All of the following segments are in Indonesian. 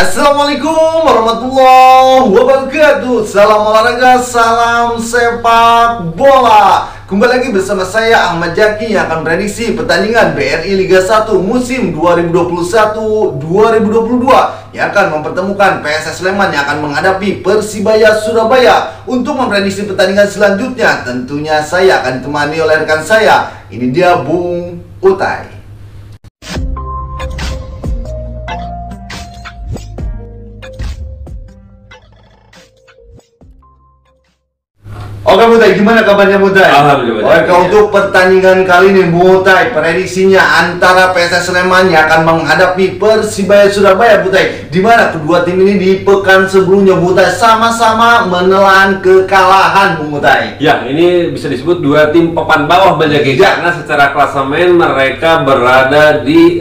Assalamualaikum warahmatullahi wabarakatuh. Salam olahraga, salam sepak bola. Kembali lagi bersama saya Ahmad Jaki yang akan prediksi pertandingan BRI Liga 1 musim 2021-2022 yang akan mempertemukan PSS Sleman yang akan menghadapi Persibaya Surabaya. Untuk memprediksi pertandingan selanjutnya, tentunya saya akan ditemani oleh rekan saya. Ini dia Bung Utai. Oke Mutai, gimana kabarnya Mutai? Alhamdulillah. Oke, untuk pertandingan kali ini Mutai, prediksinya antara PSS Sleman yang akan menghadapi Persibaya Surabaya Mutai. Dimana kedua tim ini di pekan sebelumnya Mutai sama-sama menelan kekalahan Mutai. Ya, ini bisa disebut dua tim papan bawah banyak ya. Karena secara klasemen mereka berada di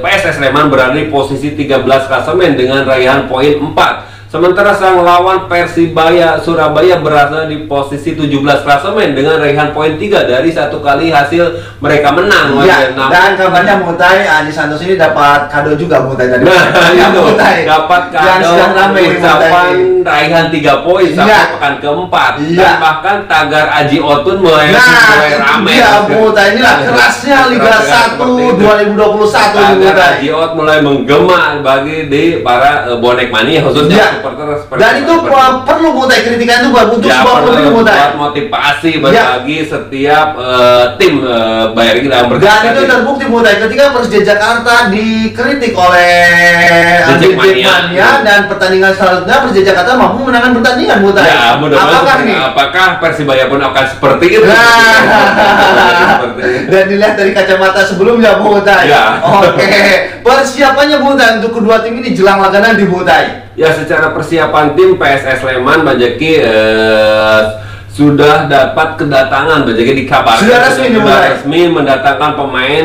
PSS Sleman berada di posisi 13 klasemen dengan raihan poin 4. Sementara sang lawan Persibaya Surabaya berada di posisi 17 klasemen dengan raihan poin 3 dari satu kali hasil mereka menang. Ya, dan kabarnya Mutai, Adi Santos ini dapat kado juga Mutai tadi. Itu dapat kado ucapan raihan 3 poin sampai pekan keempat. Dan bahkan tagar Aji Otun mulai ramai. Iya, Mutai inilah kerasnya Liga 1 2021 Tagar Aji Ot mulai menggema bagi di para bonek mania khususnya. Dan itu perlu Mutai, kritikan itu buat untuk sebuah buat motivasi bagi setiap tim BRI dalam berkarya. Dan itu terbukti Mutai ketika Persija Jakarta dikritik oleh Jackmania dan pertandingan selanjutnya Persija Jakarta mampu menangkan pertandingan Mutai. Ya, apakah Persibaya pun akan seperti itu? Dan dilihat dari kacamata sebelumnya Mutai. Ya. Oke, persiapannya Mutai untuk kedua tim ini jelang laga nanti Mutai. Ya, secara persiapan tim PSS Sleman Bajaki sudah dapat kedatangan Bajaki dikabarkan sudah resmi mendatangkan pemain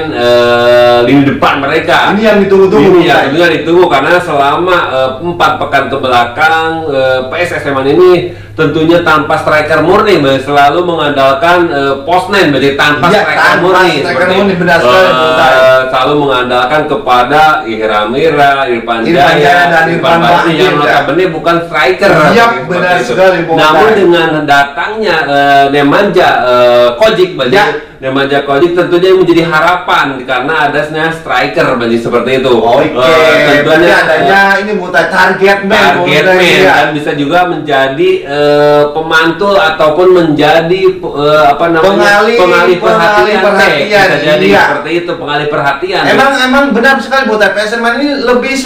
lini depan mereka. Ini yang ditunggu-tunggu. Ini yang ditunggu karena selama 4 pekan ke belakang PSS Sleman ini tentunya tanpa striker murni, selalu mengandalkan postman, berarti tanpa striker murni. Selalu mengandalkan kepada Ihramira, Irfan Jaya, dan Irfan Bahdim yang notabene bukan striker. Iya, benar sekali. Namun dengan datangnya Nemanja Kojic, Nemanja Kojic tentunya menjadi harapan karena adanya striker seperti itu. Tentunya adanya ini Mutai target man dan bisa juga menjadi pemantul ataupun menjadi pengalih perhatian. Bisa jadi seperti itu, pengalih perhatian. Emang benar sekali Mutai, PSS Sleman ini lebih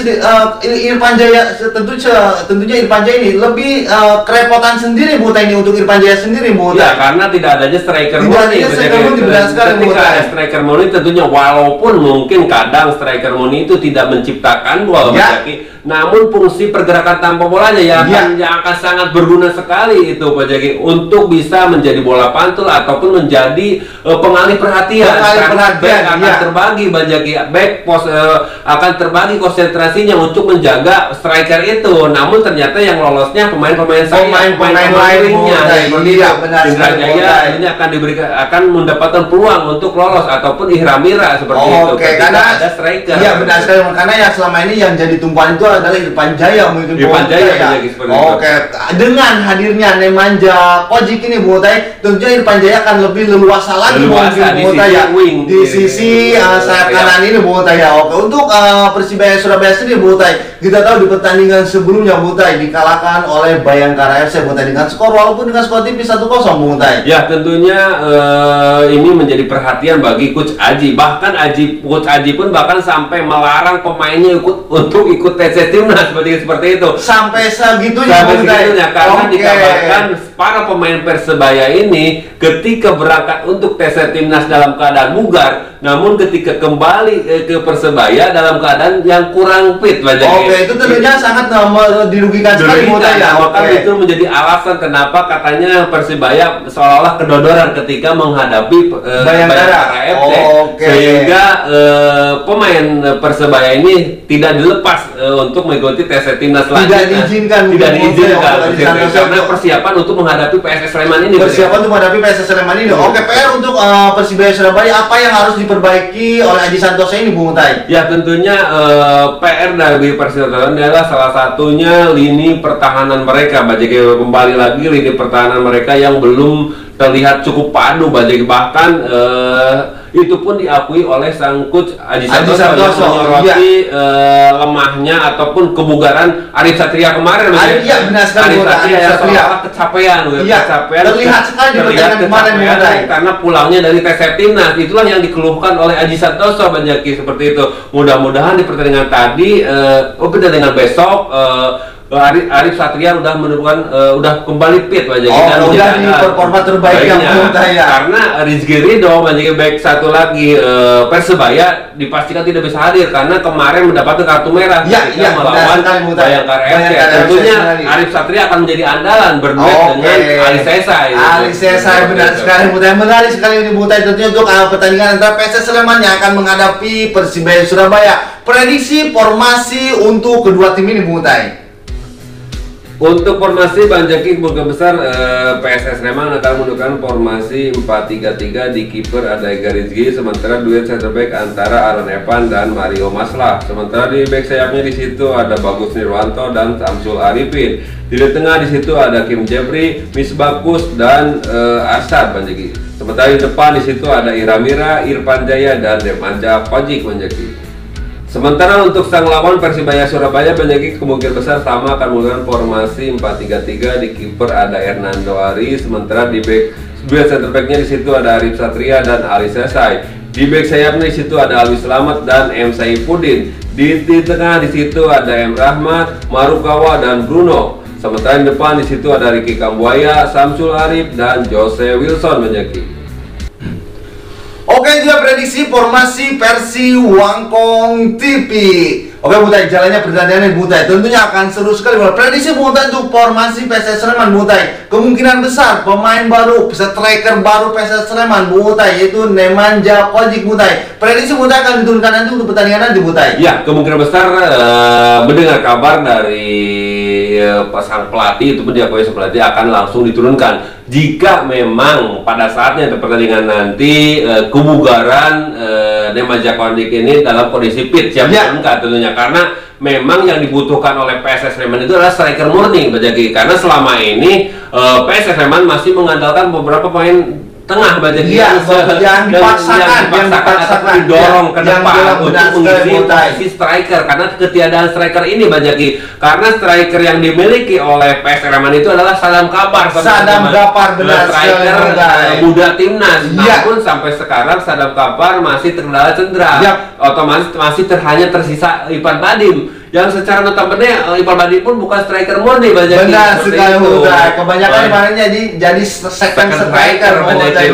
Irfan Jaya tentunya Irfan Jaya ini lebih kerepotan sendiri Mutai ini untuk Irfan Jaya sendiri Mutai. Ya, karena tidak adanya striker murni. Ketika ada striker murni tentunya walaupun mungkin kadang striker murni itu tidak menciptakan gol namun fungsi pergerakan tanpa bolanya yang akan sangat berguna sekali itu Pak Jaki untuk bisa menjadi bola pantul ataupun menjadi pengalih perhatian. Akan terbagi Pak Jaki, akan terbagi konsentrasinya untuk menjaga striker itu. Namun ternyata yang lolosnya pemain-pemain lainnya. Indra Jaya ini akan mendapatkan peluang untuk lolos ataupun Ihramira seperti itu. Karena ada striker. Iya, benar sekali, karena yang selama ini yang jadi tumpuan itu adalah Irfan Jaya mungkin. Dengan hadirnya Nemanja Kojic ini Mutai, tentunya Irfan Jaya akan lebih leluasa lagi di sisi sayap kanan ini Mutai ya. Untuk Persibaya Surabaya sendiri Mutai, kita tahu di pertandingan sebelumnya Mutai dikalahkan oleh Bayangkara FC Mutai dengan skor walaupun dengan skor tipis 1-0 Mutai. Ya, tentunya ini menjadi perhatian bagi Coach Aji. Bahkan Coach Aji pun bahkan sampai melarang pemainnya untuk ikut TC Timnas seperti itu. Sampai segitunya karena dikabarkan para pemain Persebaya ini ketika berangkat untuk TC Timnas dalam keadaan bugar, namun ketika kembali ke Persebaya dalam keadaan yang kurang fit. Itu tentunya sangat dirugikan sekali Maka itu menjadi alasan kenapa katanya Persebaya seolah-olah kedodoran ketika menghadapi Bayangkara FC, sehingga pemain Persebaya ini tidak dilepas untuk mengikuti TC Timnas tidak diizinkan karena persiapan untuk menghadapi PSS Sleman ini. PR untuk Persibaya Surabaya apa yang harus diperbaiki diperbaiki oleh Aji Santoso ini, Bung Utai? Ya tentunya PR dari Persita adalah salah satunya lini pertahanan mereka. Bajaki kembali lagi lini pertahanan mereka yang belum terlihat cukup padu, Bajaki, bahkan itu pun diakui oleh sang coach Aji Santoso yang menyoroti lemahnya ataupun kebugaran Arif Satria kemarin. Iya benar sekali, Arif Satria yang seolah kecapean, terlihat sekali di pertandingan kemarin karena pulangnya dari tes timnas. Itulah yang dikeluhkan oleh Aji Santoso, Bajaki, seperti itu. Mudah-mudahan di pertandingan tadi, pertandingan besok, Arif Satria udah menunjukkan udah kembali fit, Bajaki, dan udah di performa terbaik yang karena Rizky Ridho, Bajaki, back satu lagi Persebaya dipastikan tidak bisa hadir karena kemarin mendapatkan kartu merah ketika melawan Bayangkara FC. Tentunya Arif Satria akan menjadi andalan berduet dengan Ali Sesai. Ali Sesai, benar sekali, menarik sekali ini, Butai. Tentunya untuk pertandingan antara PSS Sleman yang akan menghadapi Persibaya Surabaya. Prediksi formasi untuk kedua tim ini, Butai? Untuk formasi, Bajaki, kemungkinan besar PSS Sleman akan menggunakan formasi 4-3-3. Di kiper ada Ega Rizky, sementara duet center back antara Aaron Evan dan Mario Maslah. Sementara di back sayapnya di situ ada Bagus Nirwanto dan Samsul Arifin. Di tengah di situ ada Kim Jeffrey, Misbakus dan Arsad, Bajaki. Sementara di depan di situ ada Iramira, Irfan Jaya dan Demanja Kojik, Bajaki. Sementara untuk sang lawan Persibaya Surabaya, Bajaki, kemungkinan besar sama akan menggunakan formasi 4-3-3. Di kiper ada Hernando Ari, sementara di back center backnya di situ ada Arif Satria dan Ali Sesai. Di back sayapnya di situ ada Alwi Slamet dan M Saifuddin. Di tengah di situ ada M Rahmat, Marukawa dan Bruno. Sementara di depan di situ ada Ricky Kambuaya, Samsul Arif dan Jose Wilson, Bajaki. Oke, juga prediksi formasi versi Wangkong TV. Oke, Butai, jalannya pertandingan Butai tentunya akan seru sekali. Prediksi Butai untuk formasi PSS Sleman, Butai, kemungkinan besar pemain baru, striker baru PSS Sleman, Butai, yaitu Nemanja Kojik, Butai. Prediksi Butai akan diturunkan nanti untuk pertandingan nanti, Butai? Ya, kemungkinan besar mendengar kabar dari pasang pelatih, itu pun diakui pelatih akan langsung diturunkan jika memang pada saatnya pertandingan nanti kebugaran Nemanja Kojik ini dalam kondisi fit, siap diturunkan tentunya, karena memang yang dibutuhkan oleh PSS Sleman itu adalah striker murni, Bajaki, karena selama ini PSS Sleman masih mengandalkan beberapa pemain tengah, Bajaki, yang dipaksakan atau didorong ke depan untuk mengisi posisi striker, karena ketiadaan striker ini, Bajaki, karena striker yang dimiliki oleh PSS Sleman itu adalah Sadam Gapar, striker muda timnas. Namun sampai sekarang Sadam Gapar masih terkendala cedera, otomatis masih hanya tersisa Ivan Badim, yang secara notabene Iqbal Badi pun bukan striker murni, Bajaki. Benar sekali, Butai. Kebanyakan kemarin jadi second striker,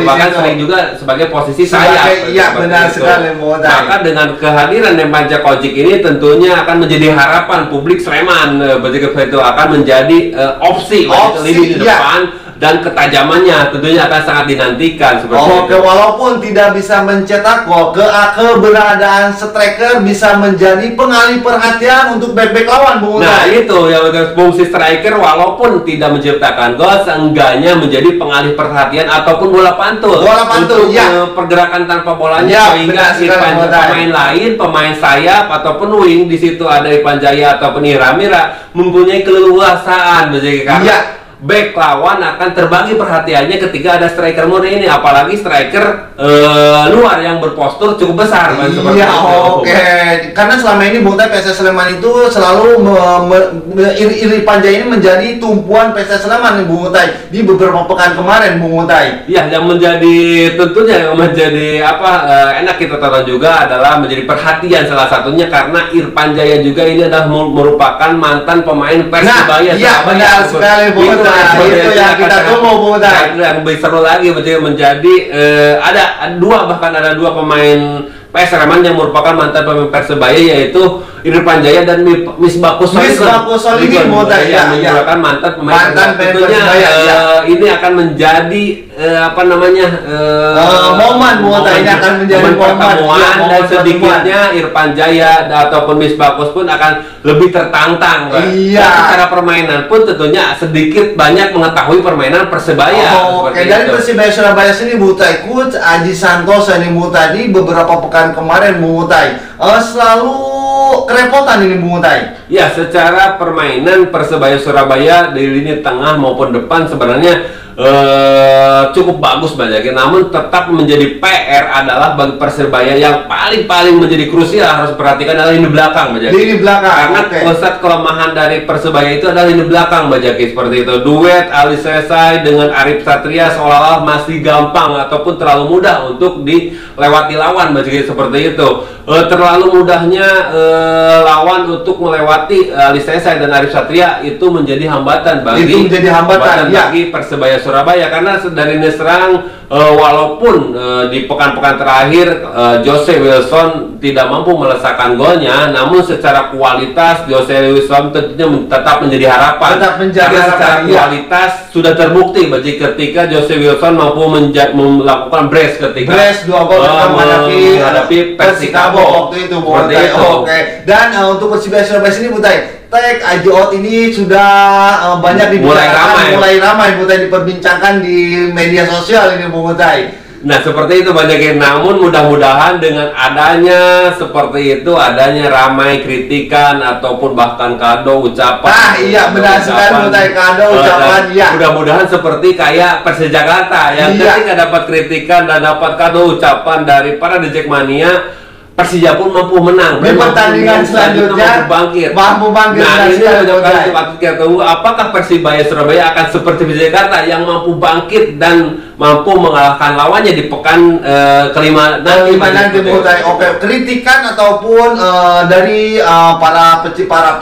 bahkan sering juga sebagai posisi sayap. Iya, benar sekali, Butai. Maka dengan kehadiran Nemanja Kojik ini tentunya akan menjadi harapan publik Sleman, Bajaki, itu akan menjadi opsi lini di depan. Dan ketajamannya tentunya akan sangat dinantikan seperti itu. Walaupun tidak bisa mencetak gol, keberadaan striker bisa menjadi pengalih perhatian untuk back-back lawan, Bung. Nah, itu yang fungsi striker walaupun tidak menciptakan gol, seenggaknya menjadi pengalih perhatian ataupun bola pantul. Untuk pergerakan tanpa bolanya, sehingga pemain lain, pemain sayap ataupun wing di situ ada Irfan Jaya ataupun Iramira mempunyai keleluasaan, karena back lawan akan terbagi perhatiannya ketika ada striker murni ini, apalagi striker luar yang berpostur cukup besar. Iya, karena selama ini, Bung, PSS Sleman itu selalu Irfan Jaya ini menjadi tumpuan PSS Sleman, Bung, di beberapa pekan kemarin, Bung. Iya, yang menjadi tentunya enak kita tonton juga adalah menjadi perhatian salah satunya karena Irfan Jaya juga ini adalah merupakan mantan pemain Persibaya. Iya, benar sekali, Bung. Itu yang kita tunggu, Bung. Yang lebih seru lagi menjadi ada dua pemain PSS Sleman yang merupakan mantan pemain Persebaya, yaitu Irfan Jaya dan Misbah Solihin yang menyuarakan mantan pemain tentunya ini akan menjadi momen ini akan menjadi pertemuan dan sedikitnya Irfan Jaya ataupun Misbah pun akan lebih tertantang. Iya. Secara permainan pun tentunya sedikit banyak mengetahui permainan Persebaya. Oke, dari Persebaya Surabaya sini Mutai, Coach Aji Santoso ini Mutai di beberapa pekan kemarin Mutai selalu kerepotan ini Mutai. Ya, secara permainan Persebaya Surabaya di lini tengah maupun depan sebenarnya cukup bagus banyak, namun tetap menjadi PR adalah bagi Persebaya yang paling menjadi krusial harus perhatikan adalah lini belakang banyak. Lini belakang. Karena pusat kelemahan dari Persebaya itu adalah lini belakang banyak seperti itu. Duet Ali Sesai dengan Arif Satria seolah-olah masih gampang ataupun terlalu mudah untuk dilewati lawan banyak seperti itu. Terlalu mudahnya lawan untuk melewati Ali Sesai dan Arif Satria itu menjadi hambatan bagi bagi Persebaya Surabaya, karena dari serang walaupun di pekan-pekan terakhir Jose Wilson tidak mampu melesakkan golnya, namun secara kualitas Jose Wilson tentunya tetap menjadi harapan. Secara kualitas sudah terbukti bagi ketika Jose Wilson mampu melakukan brace ketika 2 gol menghadapi Persikabo waktu itu. Oke. Dan untuk Persibaya Surabaya sini Butai, tag Ajiot ini sudah banyak dibicarakan, mulai ramai Butai, diperbincangkan di media sosial ini Butai. Nah, seperti itu banyak. Namun mudah-mudahan dengan adanya seperti itu, adanya ramai kritikan ataupun bahkan kado ucapan. Iya, benar sekali Butai, kado ucapan ya. Mudah-mudahan seperti kayak Persija Jakarta yang ketika dapat kritikan dan dapat kado ucapan dari para The Jackmania, Persija pun mampu menang di pertandingan selanjutnya, mampu bangkit. Nah, ini patut kita tunggu apakah Persibaya Surabaya akan seperti Persija Jakarta yang mampu bangkit dan mampu mengalahkan lawannya di pekan kelima nanti. Oke, kritikan ataupun dari para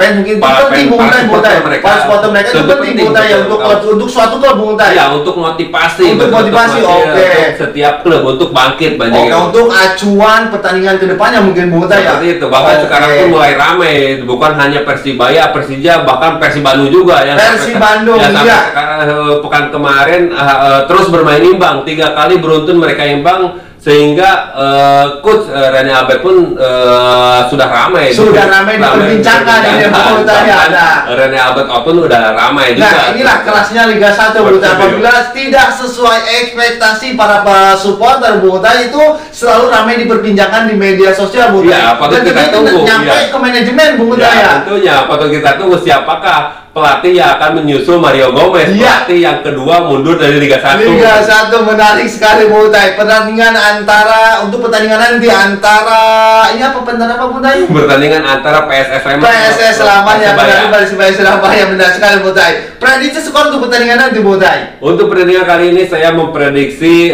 fans mungkin penting para supporter mereka itu penting untuk suatu klub ya, untuk motivasi oke, setiap klub untuk bangkit banyak. Untuk acuan pertandingan ke depannya mungkin seperti itu. Bahkan sekarang pun mulai ramai, bukan hanya Persibaya, Persija, bahkan Persib Bandung juga yang pekan kemarin terus bermain imbang, 3 kali beruntun mereka imbang, sehingga coach Rene Albert pun sudah ramai diperbincangkan ini Rene Albert pun udah ramai juga. Nah, inilah kerasnya Liga 1 apabila tidak sesuai ekspektasi para supporter itu selalu ramai diperbincangkan di media sosial ya, patut kita tunggu nyampe ke manajemen tentunya patut kita tunggu siapakah pelatih yang akan menyusul Mario Gomez, pelatih yang kedua mundur dari Liga 1. Liga 1 menarik sekali Butai. Pertandingan nanti antara ini apa Butai? Pertandingan antara PSS Sleman yang Persibaya Surabaya, benar sekali Butai. Prediksi skor untuk pertandingan nanti Butai. Untuk pertandingan kali ini saya memprediksi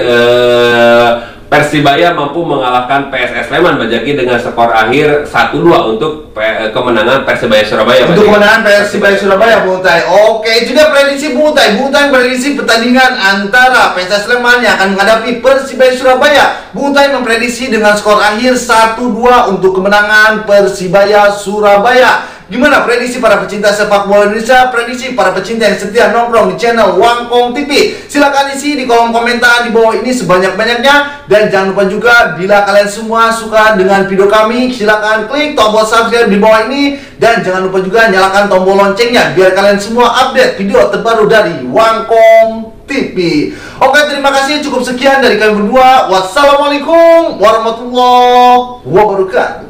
Persibaya mampu mengalahkan PSS Sleman Bajaki dengan skor akhir 1-2 untuk kemenangan Persibaya Surabaya. Untuk kemenangan Persibaya Surabaya Butai. Oke, juga prediksi Butai prediksi pertandingan antara PSS Sleman yang akan menghadapi Persibaya Surabaya. Butai memprediksi dengan skor akhir 1-2 untuk kemenangan Persibaya Surabaya. Gimana prediksi para pecinta sepak bola Indonesia, prediksi para pecinta yang setia nongkrong di channel Wangkong TV? Silahkan isi di kolom komentar di bawah ini sebanyak-banyaknya. Dan jangan lupa juga, bila kalian semua suka dengan video kami, silahkan klik tombol subscribe di bawah ini. Dan jangan lupa juga nyalakan tombol loncengnya, biar kalian semua update video terbaru dari Wangkong TV. Oke, terima kasih, cukup sekian dari kami berdua. Wassalamualaikum warahmatullahi wabarakatuh.